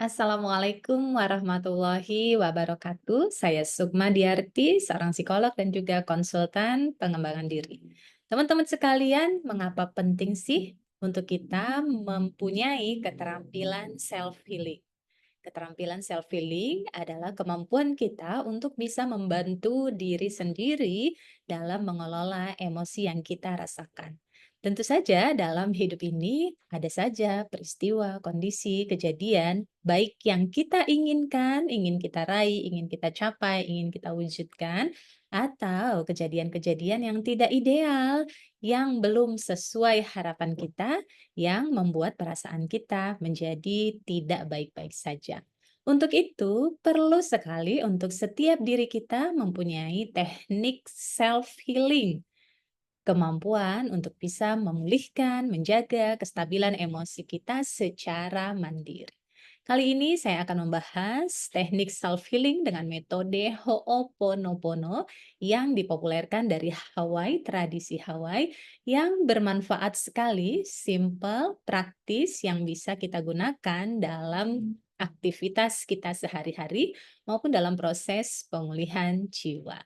Assalamualaikum warahmatullahi wabarakatuh. Saya Sukma Diarti, seorang psikolog dan juga konsultan pengembangan diri. Teman-teman sekalian, mengapa penting sih untuk kita mempunyai keterampilan self healing? Keterampilan self healing adalah kemampuan kita untuk bisa membantu diri sendiri dalam mengelola emosi yang kita rasakan. Tentu saja dalam hidup ini ada saja peristiwa, kondisi, kejadian baik yang kita inginkan, ingin kita raih, ingin kita capai, ingin kita wujudkan, atau kejadian-kejadian yang tidak ideal, yang belum sesuai harapan kita, yang membuat perasaan kita menjadi tidak baik-baik saja. Untuk itu, perlu sekali untuk setiap diri kita mempunyai teknik self-healing, kemampuan untuk bisa memulihkan, menjaga kestabilan emosi kita secara mandiri. Kali ini saya akan membahas teknik self-healing dengan metode Ho'oponopono yang dipopulerkan dari Hawaii, tradisi Hawaii, yang bermanfaat sekali, simple, praktis, yang bisa kita gunakan dalam aktivitas kita sehari-hari maupun dalam proses pemulihan jiwa.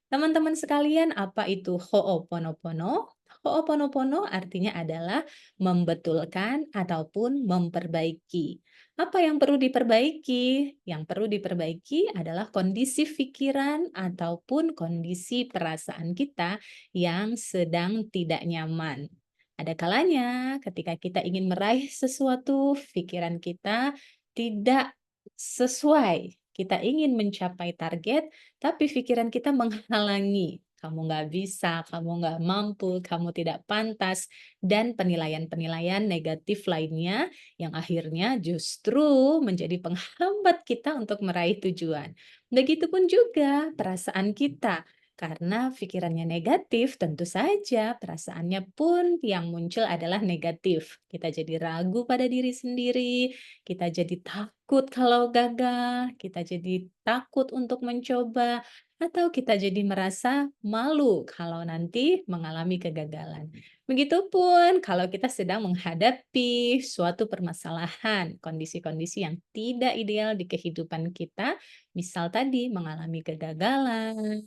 Teman-teman sekalian, apa itu Ho'oponopono? Ho'oponopono artinya adalah membetulkan ataupun memperbaiki. Apa yang perlu diperbaiki? Yang perlu diperbaiki adalah kondisi pikiran ataupun kondisi perasaan kita yang sedang tidak nyaman. Ada kalanya ketika kita ingin meraih sesuatu, pikiran kita tidak sesuai. Kita ingin mencapai target, tapi pikiran kita menghalangi. Kamu nggak bisa, kamu nggak mampu, kamu tidak pantas, dan penilaian-penilaian negatif lainnya yang akhirnya justru menjadi penghambat kita untuk meraih tujuan. Begitupun juga perasaan kita. Karena pikirannya negatif, tentu saja perasaannya pun yang muncul adalah negatif. Kita jadi ragu pada diri sendiri, kita jadi takut kalau gagal, kita jadi takut untuk mencoba, atau kita jadi merasa malu kalau nanti mengalami kegagalan. Begitupun kalau kita sedang menghadapi suatu permasalahan, kondisi-kondisi yang tidak ideal di kehidupan kita, misal tadi mengalami kegagalan,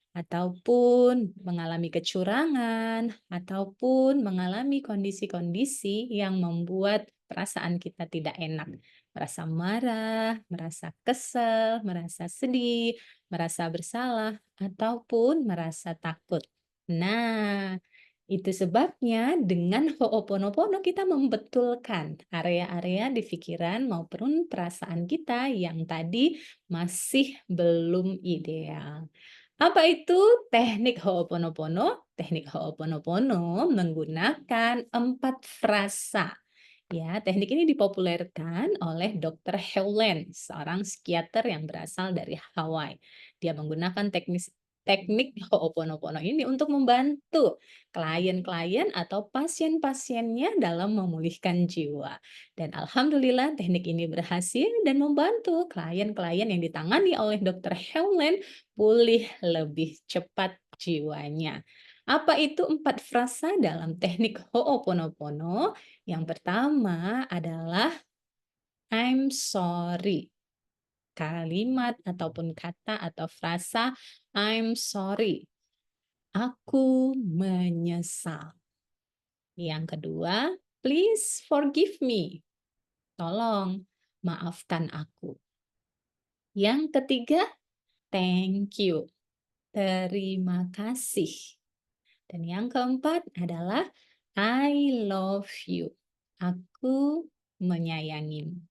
ataupun mengalami kecurangan, ataupun mengalami kondisi-kondisi yang membuat perasaan kita tidak enak, merasa marah, merasa kesal, merasa sedih, merasa bersalah, ataupun merasa takut. Nah, itu sebabnya dengan Ho'oponopono kita membetulkan area-area di pikiran maupun perasaan kita yang tadi masih belum ideal. Apa itu teknik Ho'oponopono? Teknik Ho'oponopono menggunakan 4 frasa. Ya, teknik ini dipopulerkan oleh Dr. Hewlett, seorang psikiater yang berasal dari Hawaii. Dia menggunakan teknik Ho'oponopono ini untuk membantu klien-klien atau pasien-pasiennya dalam memulihkan jiwa. Dan alhamdulillah teknik ini berhasil dan membantu klien-klien yang ditangani oleh Dr. Hewlett pulih lebih cepat jiwanya. Apa itu 4 frasa dalam teknik Ho'oponopono? Yang pertama adalah I'm sorry. Kalimat ataupun kata atau frasa I'm sorry. Aku menyesal. Yang kedua, please forgive me. Tolong maafkan aku. Yang ketiga, thank you. Terima kasih. Dan yang keempat adalah I love you. Aku menyayangimu.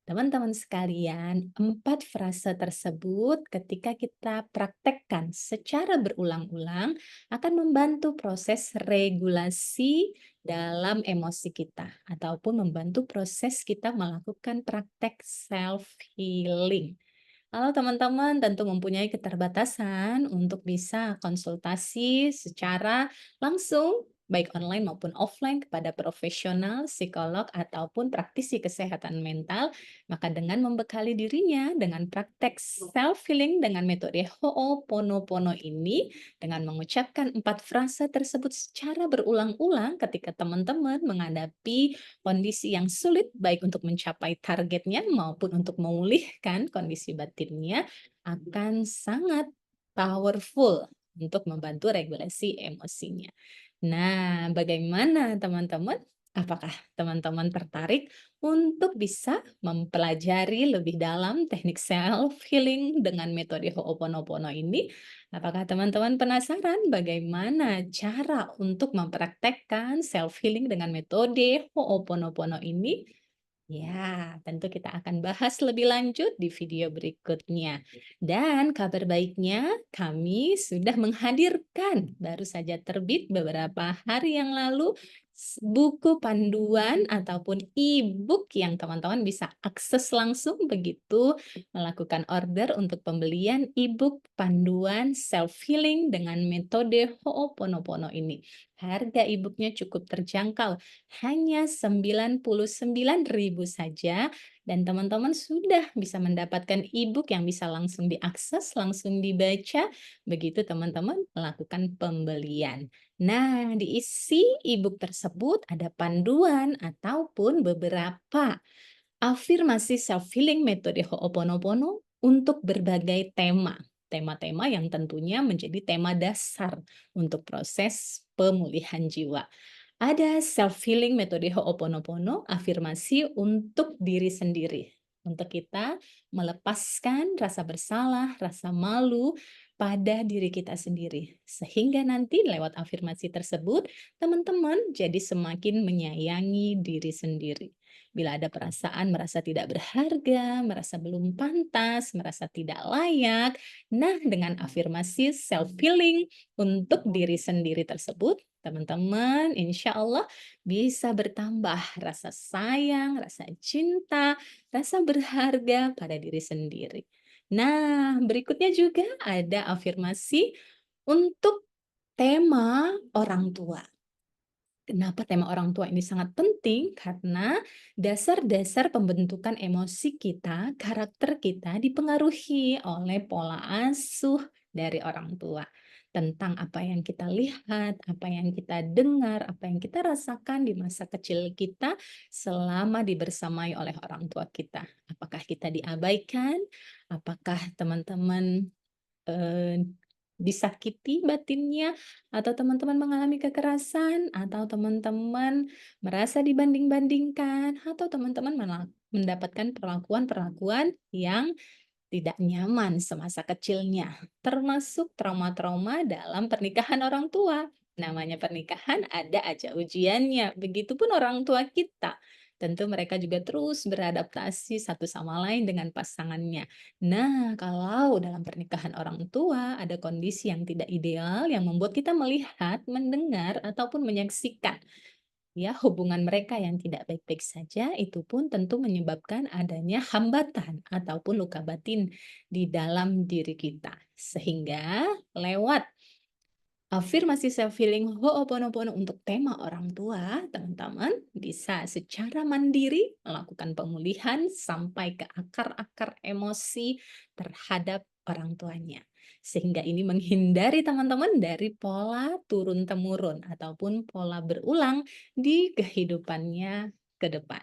Teman-teman sekalian, 4 frase tersebut ketika kita praktekkan secara berulang-ulang akan membantu proses regulasi dalam emosi kita ataupun membantu proses kita melakukan praktek self healing. Kalau teman-teman tentu mempunyai keterbatasan untuk bisa konsultasi secara langsung, baik online maupun offline kepada profesional, psikolog, ataupun praktisi kesehatan mental, maka dengan membekali dirinya dengan praktek self-healing dengan metode Ho'oponopono ini, dengan mengucapkan 4 frasa tersebut secara berulang-ulang ketika teman-teman menghadapi kondisi yang sulit, baik untuk mencapai targetnya maupun untuk memulihkan kondisi batinnya, akan sangat powerful untuk membantu regulasi emosinya. Nah, bagaimana teman-teman? Apakah teman-teman tertarik untuk bisa mempelajari lebih dalam teknik self-healing dengan metode Ho'oponopono ini? Apakah teman-teman penasaran bagaimana cara untuk mempraktekkan self-healing dengan metode Ho'oponopono ini? Ya, tentu kita akan bahas lebih lanjut di video berikutnya. Dan kabar baiknya, kami sudah menghadirkan, baru saja terbit beberapa hari yang lalu, buku panduan ataupun e-book yang teman-teman bisa akses langsung begitu melakukan order untuk pembelian e-book panduan self-healing dengan metode Ho'oponopono ini. Harga e-booknya cukup terjangkau, hanya 99.000 saja, dan teman-teman sudah bisa mendapatkan e-book yang bisa langsung diakses, langsung dibaca, begitu teman-teman melakukan pembelian. Nah, di isi e-book tersebut ada panduan ataupun beberapa afirmasi self-healing metode Ho'oponopono untuk berbagai tema. Tema-tema yang tentunya menjadi tema dasar untuk proses pemulihan jiwa. Ada self-healing metode Ho'oponopono, afirmasi untuk diri sendiri. Untuk kita melepaskan rasa bersalah, rasa malu pada diri kita sendiri. Sehingga nanti lewat afirmasi tersebut, teman-teman jadi semakin menyayangi diri sendiri. Bila ada perasaan merasa tidak berharga, merasa belum pantas, merasa tidak layak, nah dengan afirmasi self-healing untuk diri sendiri tersebut, teman-teman insya Allah bisa bertambah rasa sayang, rasa cinta, rasa berharga pada diri sendiri. Nah, berikutnya juga ada afirmasi untuk tema orang tua. Kenapa tema orang tua ini sangat penting? Karena dasar-dasar pembentukan emosi kita, karakter kita dipengaruhi oleh pola asuh dari orang tua. Tentang apa yang kita lihat, apa yang kita dengar, apa yang kita rasakan di masa kecil kita selama dibersamai oleh orang tua kita. Apakah kita diabaikan? Apakah teman-teman Eee, disakiti batinnya, atau teman-teman mengalami kekerasan, atau teman-teman merasa dibanding-bandingkan, atau teman-teman mendapatkan perlakuan-perlakuan yang tidak nyaman semasa kecilnya, termasuk trauma-trauma dalam pernikahan orang tua. Namanya pernikahan ada aja ujiannya, begitupun orang tua kita. Tentu mereka juga terus beradaptasi satu sama lain dengan pasangannya. Nah, kalau dalam pernikahan orang tua ada kondisi yang tidak ideal yang membuat kita melihat, mendengar, ataupun menyaksikan ya, hubungan mereka yang tidak baik-baik saja, itu pun tentu menyebabkan adanya hambatan ataupun luka batin di dalam diri kita. Sehingga lewat afirmasi self-healing Ho'oponopono untuk tema orang tua, teman-teman bisa secara mandiri melakukan pemulihan sampai ke akar-akar emosi terhadap orang tuanya. Sehingga ini menghindari teman-teman dari pola turun-temurun ataupun pola berulang di kehidupannya ke depan.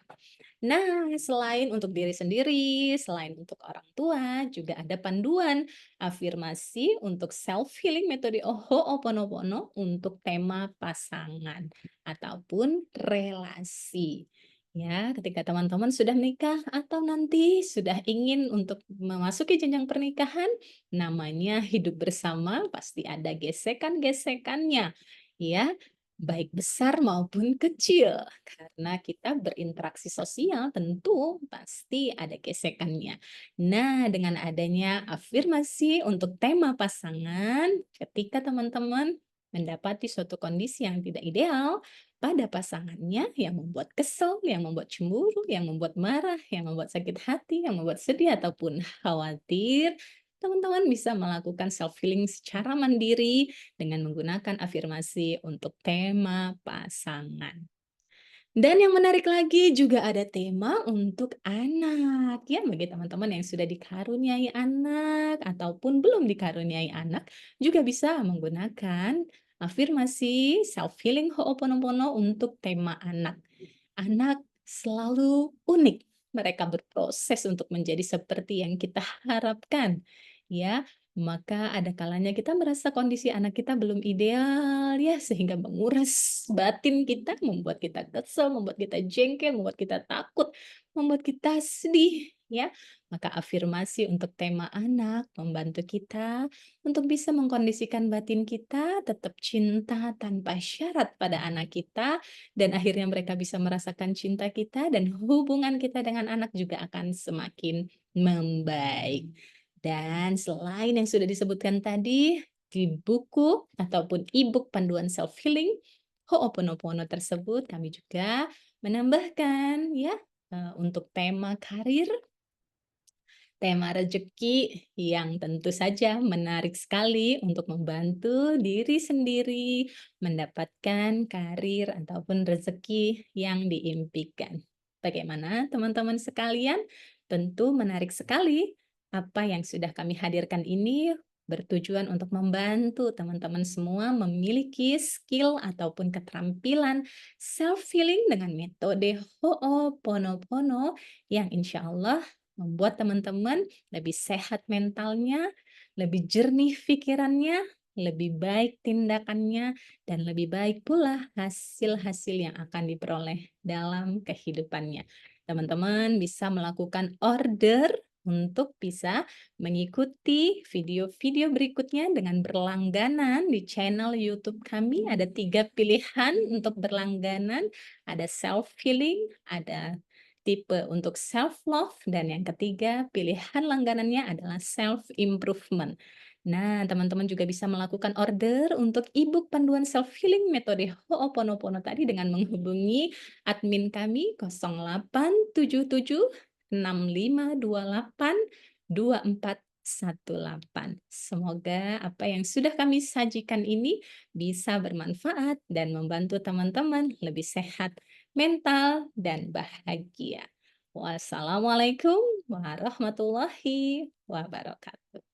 Nah, selain untuk diri sendiri, selain untuk orang tua, juga ada panduan afirmasi untuk self-healing metode Ho'oponopono untuk tema pasangan ataupun relasi. Ya, ketika teman-teman sudah menikah atau nanti sudah ingin untuk memasuki jenjang pernikahan, namanya hidup bersama pasti ada gesekan-gesekannya. Ya, baik besar maupun kecil. Karena kita berinteraksi sosial tentu pasti ada gesekannya. Nah, dengan adanya afirmasi untuk tema pasangan, ketika teman-teman mendapati suatu kondisi yang tidak ideal pada pasangannya yang membuat kesel, yang membuat cemburu, yang membuat marah, yang membuat sakit hati, yang membuat sedih ataupun khawatir, teman-teman bisa melakukan self healing secara mandiri dengan menggunakan afirmasi untuk tema pasangan. Dan yang menarik lagi juga ada tema untuk anak, ya bagi teman-teman yang sudah dikaruniai anak ataupun belum dikaruniai anak, juga bisa menggunakan afirmasi self healing Ho'oponopono untuk tema anak. Anak selalu unik, mereka berproses untuk menjadi seperti yang kita harapkan, ya. Maka ada kalanya kita merasa kondisi anak kita belum ideal ya, sehingga menguras batin kita, membuat kita kesel, membuat kita jengkel, membuat kita takut, membuat kita sedih ya. Maka afirmasi untuk tema anak membantu kita untuk bisa mengkondisikan batin kita tetap cinta tanpa syarat pada anak kita, dan akhirnya mereka bisa merasakan cinta kita dan hubungan kita dengan anak juga akan semakin membaik. Dan selain yang sudah disebutkan tadi, di buku ataupun e-book panduan self healing Ho'oponopono tersebut kami juga menambahkan ya, untuk tema karir, tema rezeki yang tentu saja menarik sekali untuk membantu diri sendiri mendapatkan karir ataupun rezeki yang diimpikan. Bagaimana teman-teman sekalian? Tentu menarik sekali. Apa yang sudah kami hadirkan ini bertujuan untuk membantu teman-teman semua memiliki skill ataupun keterampilan self-healing dengan metode Ho'oponopono yang insya Allah membuat teman-teman lebih sehat mentalnya, lebih jernih pikirannya, lebih baik tindakannya, dan lebih baik pula hasil-hasil yang akan diperoleh dalam kehidupannya. Teman-teman bisa melakukan order untuk bisa mengikuti video-video berikutnya dengan berlangganan di channel YouTube kami. Ada 3 pilihan untuk berlangganan, ada self healing, ada tipe untuk self love, dan yang ketiga pilihan langganannya adalah self improvement. Nah, teman-teman juga bisa melakukan order untuk e-book panduan self healing metode Ho'oponopono tadi dengan menghubungi admin kami 087765282418. Semoga apa yang sudah kami sajikan ini bisa bermanfaat dan membantu teman-teman lebih sehat mental, dan bahagia. Wassalamualaikum warahmatullahi wabarakatuh.